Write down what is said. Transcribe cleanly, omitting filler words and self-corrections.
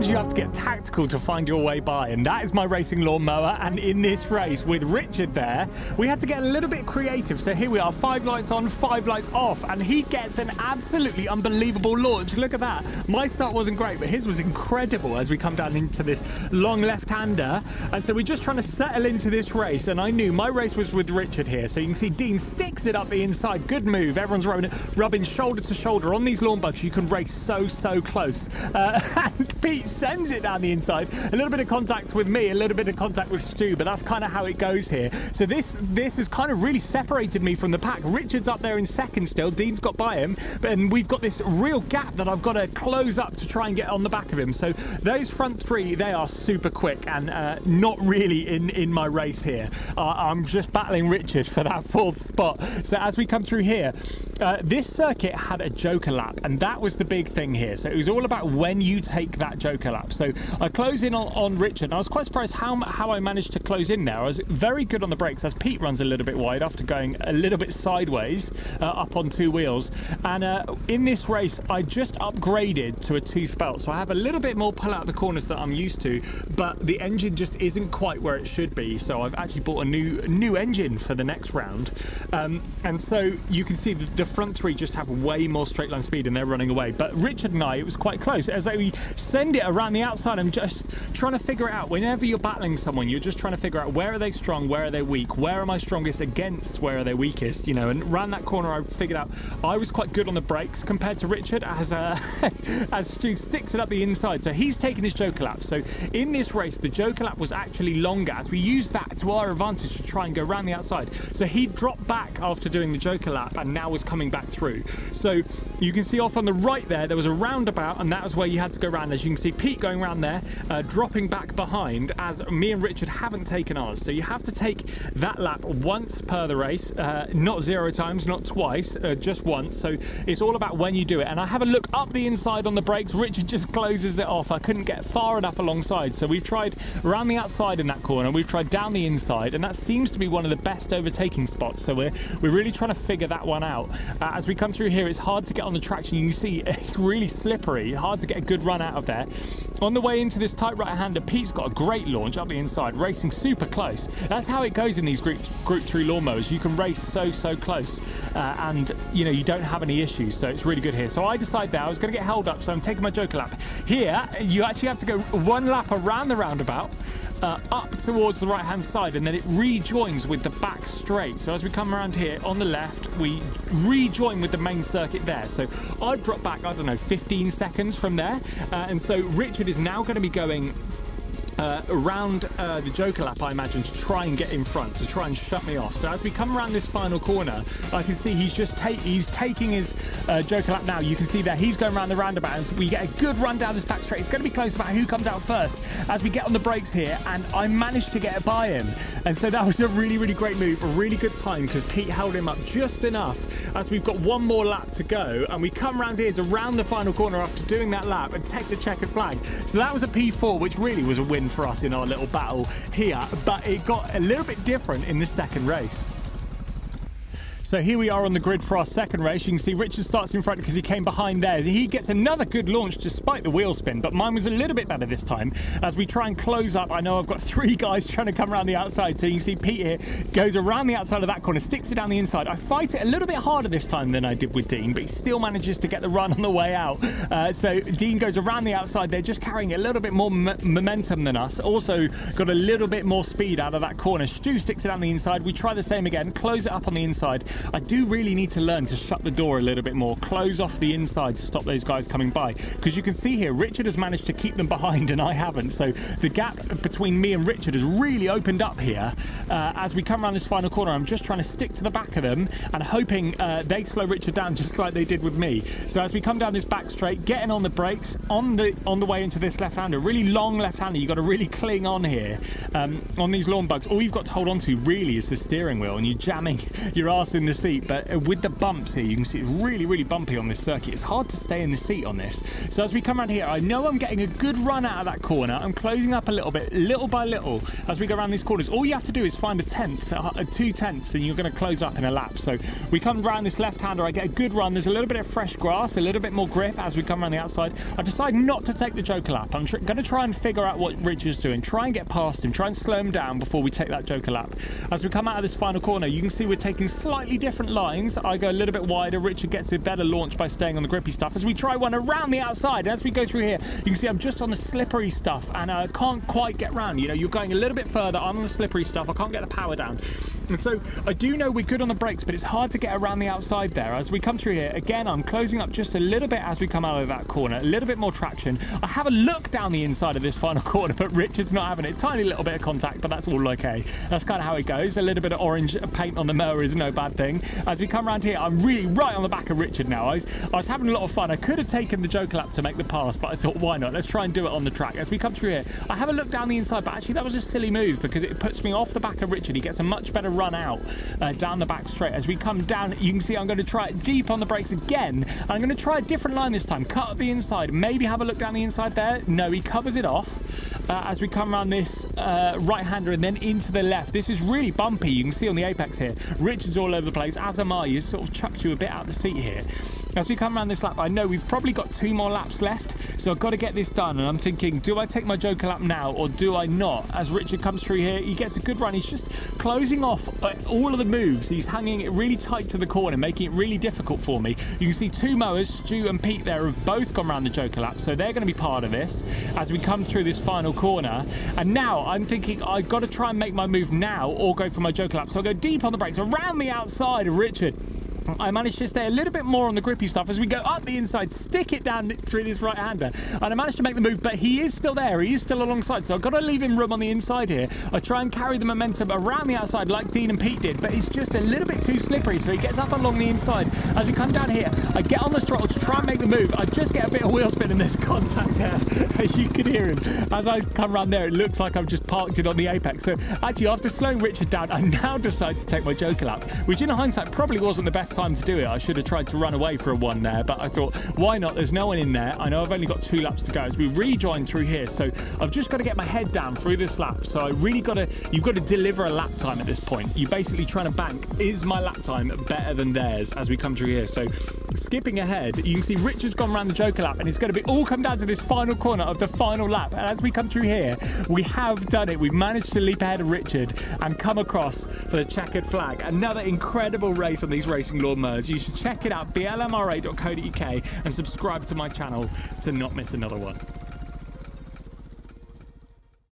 sometimes you have to get tactical to find your way by, and that is my racing lawnmower. And in this race with Richard there, we had to get a little bit creative. So here we are, 5 lights on, 5 lights off, and he gets an absolutely unbelievable launch. Look at that. My start wasn't great, but his was incredible as we come down into this long left-hander. And so we're just trying to settle into this race, and I knew my race was with Richard here. So you can see Dean sticks it up the inside. Good move. Everyone's rubbing shoulder to shoulder. On these lawn bugs, you can race so close. And Pete sends it down the inside. A little bit of contact with me, a little bit of contact with Stu, but that's kind of how it goes here. So this has kind of really separated me from the pack. Richard's up there in second still. Dean's got by him, and we've got this real gap that I've got to close up to try and get on the back of him. So those front three, they are super quick and not really in my race here. I'm just battling Richard for that 4th spot. So as we come through here, this circuit had a joker lap, and that was the big thing here. So it was all about when you take that joker lap. So I close in on Richard, and I was quite surprised how I managed to close in there. I was very good on the brakes as Pete runs a little bit wide after going a little bit sideways up on 2 wheels. And in this race, I just upgraded to a tooth belt, so I have a little bit more pull out the corners that I'm used to, but the engine just isn't quite where it should be. So I've actually bought a new engine for the next round, and so you can see the front three just have way more straight line speed and they're running away. But Richard and I, it was quite close. As we send it around the outside, I'm just trying to figure it out. Whenever you're battling someone, you're just trying to figure out where are they strong, where are they weak, where am I strongest against, where are they weakest, you know. And around that corner, I figured out I was quite good on the brakes compared to Richard, as as Stu sticks it up the inside. So he's taking his joker lap. So in this race, the joker lap was actually longer, as we used that to our advantage to try and go around the outside. So he dropped back after doing the joker lap and now was coming back through. So you can see off on the right there was a roundabout, and that was where you had to go around. As you can see Pete going around there, dropping back behind, as me and Richard haven't taken ours. So you have to take that lap once per the race, not 0 times, not twice, just once. So it's all about when you do it. And I have a look up the inside on the brakes. Richard just closes it off. I couldn't get far enough alongside, so we've tried around the outside in that corner, we've tried down the inside, and that seems to be one of the best overtaking spots. So we're really trying to figure that one out. As we come through here, it's hard to get on the traction. You can see it's really slippery, hard to get a good run out of there. On the way into this tight right-hander, Pete's got a great launch up the inside, racing super close. That's how it goes in these group 3 lawnmowers. You can race so close, and you know, you don't have any issues. So it's really good here. So I decide there I was going to get held up, so I'm taking my joker lap. Here you actually have to go 1 lap around the roundabout, up towards the right hand side, and then it rejoins with the back straight. So as we come around here on the left, we rejoin with the main circuit there. So I've dropped back, I don't know, 15 seconds from there, and so Richard is now going to be going around the joker lap, I imagine, to try and get in front, to try and shut me off. So as we come around this final corner, I can see he's just taking his joker lap now. You can see there he's going around the roundabout, and we get a good run down this back straight. It's going to be close about who comes out first as we get on the brakes here, and I managed to get by him. And so that was a really great move, a really good time, because Pete held him up just enough as we've got 1 more lap to go, and we come around here to round the final corner after doing that lap and take the checkered flag. So that was a P4, which really was a win for us in our little battle here, but it got a little bit different in the second race. So here we are on the grid for our second race. You can see Richard starts in front because he came behind there. He gets another good launch despite the wheel spin, but mine was a little bit better this time. As we try and close up, I know I've got 3 guys trying to come around the outside. So you can see Pete here goes around the outside of that corner, sticks it down the inside. I fight it a little bit harder this time than I did with Dean, but he still manages to get the run on the way out. So Dean goes around the outside. They're just carrying a little bit more momentum than us. Also got a little bit more speed out of that corner. Stu sticks it down the inside. We try the same again, close it up on the inside. I do really need to learn to shut the door a little bit more, close off the inside to stop those guys coming by, because you can see here Richard has managed to keep them behind and I haven't. So the gap between me and Richard has really opened up here. As we come around this final corner, I'm just trying to stick to the back of them and hoping they slow Richard down just like they did with me. So as we come down this back straight, getting on the brakes on the way into this left-hander, really long left-hander, you've got to really cling on here on these lawn bugs. All you've got to hold on to really is the steering wheel, and you're jamming your ass in the seat, but with the bumps here, you can see it's really, really bumpy on this circuit. It's hard to stay in the seat on this. So as we come around here, I know I'm getting a good run out of that corner. I'm closing up a little bit, little by little, as we go around these corners. All you have to do is find a 2/10, and you're going to close up in a lap. So we come around this left-hander, I get a good run. There's a little bit of fresh grass, a little bit more grip as we come around the outside. I decide not to take the Joker lap. I'm going to try and figure out what Richard's doing, try and get past him, try and slow him down before we take that Joker lap. As we come out of this final corner, you can see we're taking slightly different lines. I go a little bit wider. Richard gets a better launch by staying on the grippy stuff. As we try one around the outside, as we go through here, you can see I'm just on the slippery stuff and I can't quite get round. You know, you're going a little bit further. I'm on the slippery stuff. I can't get the power down. And so I do know we're good on the brakes, but it's hard to get around the outside there. As we come through here, again, I'm closing up just a little bit as we come out of that corner, a little bit more traction. I have a look down the inside of this final corner, but Richard's not having it. Tiny little bit of contact, but that's all okay. That's kind of how it goes. A little bit of orange paint on the mower is no bad thing. As we come around here, I'm really right on the back of Richard now. I was having a lot of fun. I could have taken the Joker lap to make the pass, but I thought, why not? Let's try and do it on the track. As we come through here, I have a look down the inside, but actually that was a silly move because it puts me off the back of Richard. He gets a much better run out down the back straight. As we come down, you can see I'm going to try it deep on the brakes again. And I'm going to try a different line this time. Cut up the inside. Maybe have a look down the inside there. No, he covers it off. As we come around this right-hander and then into the left. This is really bumpy. You can see on the apex here. Richard's all over the place. As am I. You sort of chucked you a bit out of the seat here. As we come around this lap, I know we've probably got 2 more laps left, so I've got to get this done. And I'm thinking, do I take my Joker lap now or do I not? As Richard comes through here, he gets a good run. He's just closing off all of the moves. He's hanging it really tight to the corner, making it really difficult for me. You can see 2 mowers, Stu and Pete there, have both gone around the Joker lap, so they're going to be part of this as we come through this final corner. And now I'm thinking I've got to try and make my move now or go for my Joker lap. So I'll go deep on the brakes around the outside of Richard. I managed to stay a little bit more on the grippy stuff as we go up the inside, stick it down through this right-hander, and I managed to make the move, but he is still there. He is still alongside, so I've got to leave him room on the inside here. I try and carry the momentum around the outside like Dean and Pete did, but it's just a little bit too slippery, so he gets up along the inside. As we come down here, I get on the throttle to try and make the move. I just get a bit of wheel spin and there's contact there. You can hear him. As I come around there, it looks like I've just parked it on the apex. So actually, after slowing Richard down, I now decide to take my Joker lap, which in hindsight probably wasn't the best time to do it. I should have tried to run away for a 1 there, but I thought, why not? There's no one in there. I know I've only got 2 laps to go as we rejoin through here, so I've just got to get my head down through this lap. So I really got to, you've got to deliver a lap time at this point. You're basically trying to bank, is my lap time better than theirs as we come through here? So skipping ahead, you can see Richard's gone around the Joker lap, and it's going to be all come down to this final corner of the final lap. And as we come through here, we have done it. We've managed to leap ahead of Richard and come across for the checkered flag. Another incredible race on these racing lawnmowers. You should check it out, blmra.co.uk, and subscribe to my channel to not miss another one.